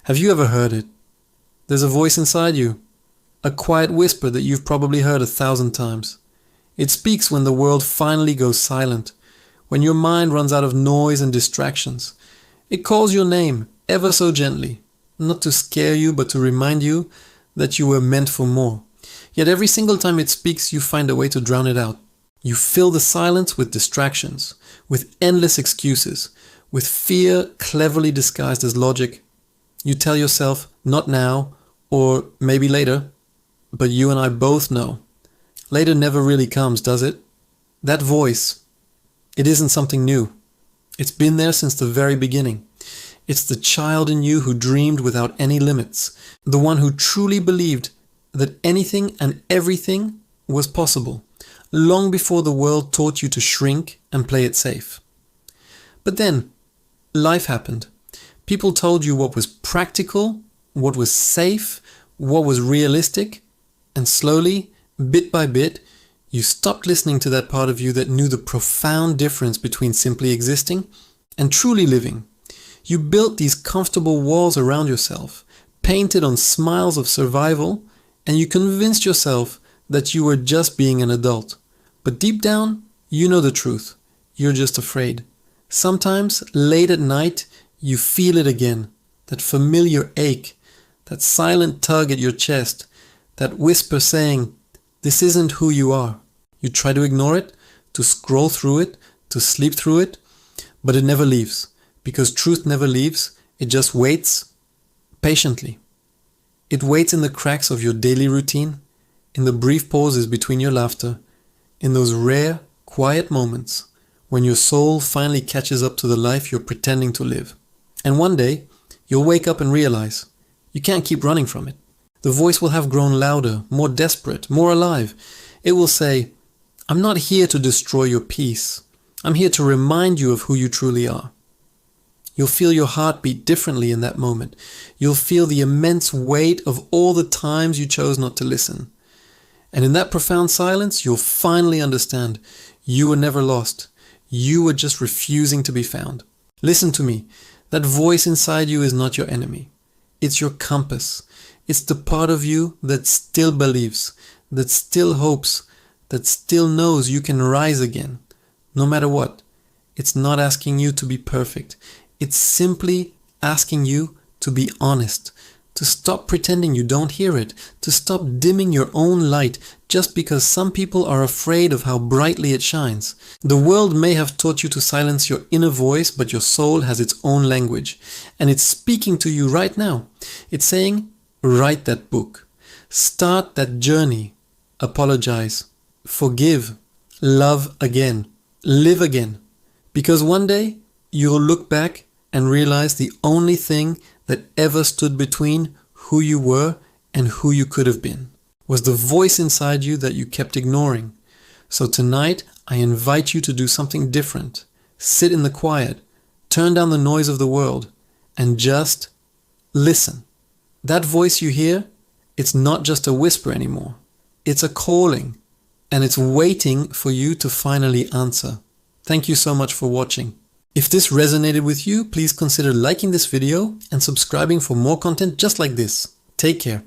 Have you ever heard it? There's a voice inside you, a quiet whisper that you've probably heard 1,000 times. It speaks when the world finally goes silent, when your mind runs out of noise and distractions. It calls your name ever so gently, not to scare you but to remind you that you were meant for more. Yet every single time it speaks, you find a way to drown it out. You fill the silence with distractions, with endless excuses, with fear cleverly disguised as logic. You tell yourself, not now, or maybe later, but you and I both know. Later never really comes, does it? That voice, it isn't something new. It's been there since the very beginning. It's the child in you who dreamed without any limits, the one who truly believed that anything and everything was possible, long before the world taught you to shrink and play it safe. But then, life happened. People told you what was practical, what was safe, what was realistic, and slowly, bit by bit, you stopped listening to that part of you that knew the profound difference between simply existing and truly living. You built these comfortable walls around yourself, painted on smiles of survival, and you convinced yourself that you were just being an adult. But deep down, you know the truth. You're just afraid. Sometimes, late at night, you feel it again. That familiar ache, that silent tug at your chest, that whisper saying, "This isn't who you are." You try to ignore it, to scroll through it, to sleep through it, but it never leaves. Because truth never leaves, it just waits patiently. It waits in the cracks of your daily routine, in the brief pauses between your laughter, in those rare, quiet moments when your soul finally catches up to the life you're pretending to live. And one day, you'll wake up and realize you can't keep running from it. The voice will have grown louder, more desperate, more alive. It will say, "I'm not here to destroy your peace. I'm here to remind you of who you truly are." You'll feel your heart beat differently in that moment. You'll feel the immense weight of all the times you chose not to listen. And in that profound silence, you'll finally understand you were never lost. You were just refusing to be found. Listen to me. That voice inside you is not your enemy. It's your compass. It's the part of you that still believes, that still hopes, that still knows you can rise again, no matter what. It's not asking you to be perfect. It's simply asking you to be honest, to stop pretending you don't hear it, to stop dimming your own light just because some people are afraid of how brightly it shines. The world may have taught you to silence your inner voice, but your soul has its own language, and it's speaking to you right now. It's saying, write that book, start that journey, apologize, forgive, love again, live again. Because one day you'll look back and realize the only thing that ever stood between who you were and who you could have been was the voice inside you that you kept ignoring. So tonight, I invite you to do something different. Sit in the quiet, turn down the noise of the world, and just listen. That voice you hear, it's not just a whisper anymore. It's a calling, and it's waiting for you to finally answer. Thank you so much for watching. If this resonated with you, please consider liking this video and subscribing for more content just like this. Take care.